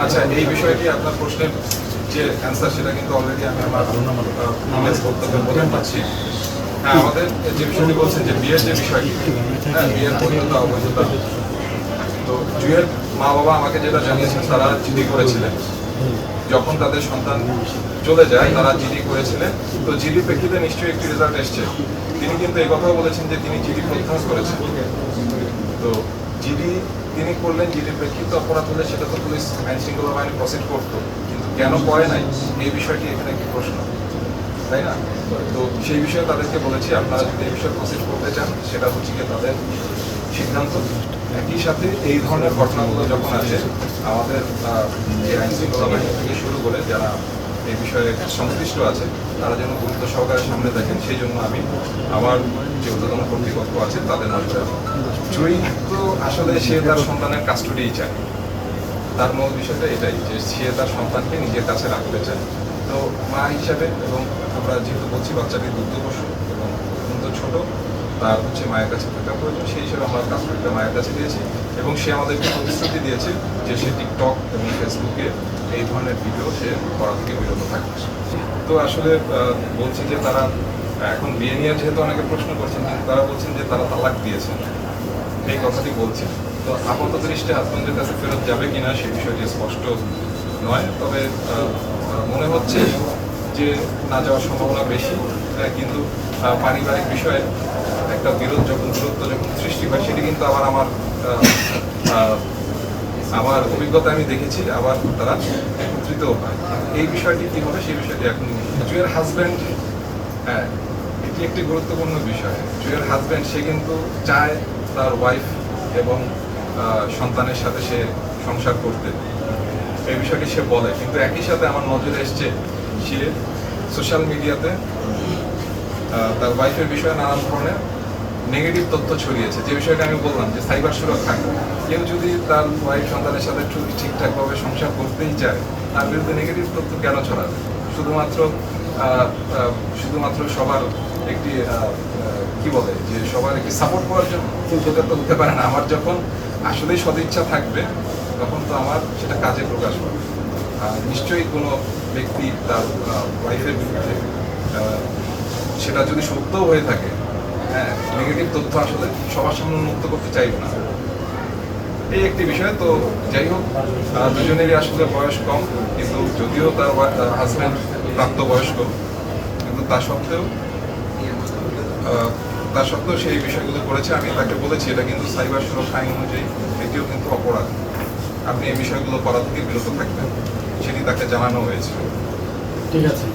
আচ্ছা, এই বিষয়টি আপনার প্রশ্নের যে অ্যান্সার সেটা কিন্তু অলরেডি আমি আমার বক্তব্যে বলে পাচ্ছি। হ্যাঁ, আমাদের যে বিষয়টি বলছেন যে বিয়ের যে বিষয়টি, হ্যাঁ, বিয়ের বৈধতা অবৈধতা, তো জুয়ের মা বাবা আমাকে যেটা জানিয়েছেন তারা জিডি করেছিলেন। যখন তাদের সন্তান চলে যায় তারা জিডি করেছিলেন, তো জিডির প্রেক্ষিতে নিশ্চয়ই একটি রেজাল্ট এসছে। তিনি কিন্তু এই কথাও বলেছেন যে তিনি জিডি প্রত্যাহার করেছেন। তো জিডি তিনি করলেন, জিডির প্রেক্ষিতে অপরাধ হলে সেটা তো পুলিশ আইন শৃঙ্খলা বাহিনী প্রসিড করতো, কিন্তু কেন করে নাই এই বিষয়টি এখানে একটি প্রশ্ন, তাই না? তো সেই বিষয়ে তাদেরকে বলেছি আপনারা যদি এই বিষয়ে প্রসিড করতে চান সেটা হচ্ছে গিয়ে তাদের সিদ্ধান্ত। একই সাথে এই ধরনের ঘটনাগুলো যখন আসে আমাদের যে আইন শৃঙ্খলা বাহিনী থেকে শুরু করে যারা এই বিষয়ে সংশ্লিষ্ট আছে তারা যেন গুরুত্ব সহকারে সামনে দেখেন, সেই জন্য আমি আমার যে ঊর্ধ্বতন কর্তৃপক্ষ আছে তাদের নজরে জয়ী তো আসলে সে তার সন্তানের কাস্টডিই চায়। তার মূল বিষয়টা এটাই যে সে তার সন্তানকে নিজের কাছে রাখতে চায়। তো মা হিসাবে, এবং আমরা যেহেতু বলছি বাচ্চাটি দুগ্ধপোষ্য এবং অত্যন্ত ছোট, তার হচ্ছে মায়ের কাছে থাকা প্রয়োজন, সেই হিসেবে আমরা কাস্টডিটা মায়ের কাছে দিয়েছি। এবং সে আমাদেরকে প্রতিশ্রুতি দিয়েছে যে সে টিকটক এবং ফেসবুকে এই ধরনের ভিডিও সে করা থেকে বিরত থাকবে। তো আসলে বলছি যে তারা এখন বিয়ে নিয়ে যেহেতু অনেকে প্রশ্ন করছেন, কিন্তু তারা বলছেন যে তারা তালাক দিয়েছেন, এই কথাটি বলছেন। তো আপাতত দৃষ্টি হাজবেন্ডের কাছে ফেরত যাবে কিনা সেই বিষয়টি স্পষ্ট নয়, তবে মনে হচ্ছে যে না যাওয়ার সম্ভাবনা বেশি। কিন্তু পারিবারিক বিষয়ে একটা দূরত্ব যখন সৃষ্টি হয় সেটি কিন্তু আবার আমার অভিজ্ঞতা আমি দেখেছি, আবার তারা একত্রিত হয়। এই বিষয়টি কী হবে সেই বিষয়টি এখন জুয়ের হাজব্যান্ড, হ্যাঁ, এটি একটি গুরুত্বপূর্ণ বিষয়। জুয়ের হাজব্যান্ড সে কিন্তু চায় তার ওয়াইফ এবং সন্তানের সাথে সে সংসার করতে, এই বিষয়টি সে বলে। কিন্তু একই সাথে আমার নজরে এসছে সে সোশ্যাল মিডিয়াতে তার ওয়াইফের বিষয়ে নানান ধরনের নেগেটিভ তথ্য ছড়িয়েছে, যে বিষয়টা আমি বললাম যে সাইবার সুরক্ষা। কেউ যদি তার ওয়াইফ সন্তানের সাথে ঠিকঠাকভাবে সংসার করতেই চায়, তার বিরুদ্ধে নেগেটিভ তথ্য কেন ছড়াবে? শুধুমাত্র সবার একটি কি বলে যে সবার একটি সাপোর্ট করার জন্য সেটা তো হতে পারে না। আমার যখন আসলেই সদিচ্ছা থাকবে তখন তো আমার সেটা কাজে প্রকাশ পাবে। নিশ্চয়ই কোনো ব্যক্তি তার ওয়াইফের বিরুদ্ধে, সেটা যদি সত্যও হয়ে থাকে, হ্যাঁ, নেগেটিভ তথ্য আসলে সবার সামনে উন্মুক্ত করতে চাইব না, এই একটি বিষয়। তো যাই হোক, দুজনেরই আসলে বয়স কম, কিন্তু যদিও তার হাজব্যান্ড প্রাপ্তবয়স্ক, কিন্তু তা সত্ত্বেও সেই বিষয়গুলো করেছে। আমি তাকে বলেছি এটা কিন্তু সাইবার সুরক্ষা আইন অনুযায়ী এটিও কিন্তু অপরাধ, আপনি এই বিষয়গুলো করা থেকে বিরত থাকবেন, সেটি তাকে জানানো হয়েছে। ঠিক আছে।